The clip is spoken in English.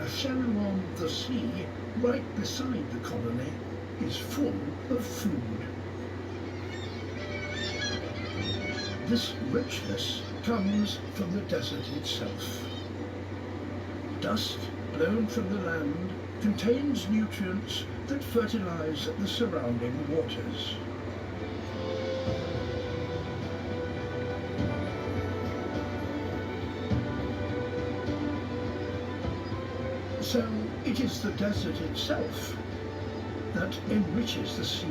a shallow arm of the sea, right beside the colony, is full of food. This richness comes from the desert itself. Dust blown from the land contains nutrients that fertilize the surrounding waters. So it is the desert itself that enriches the sea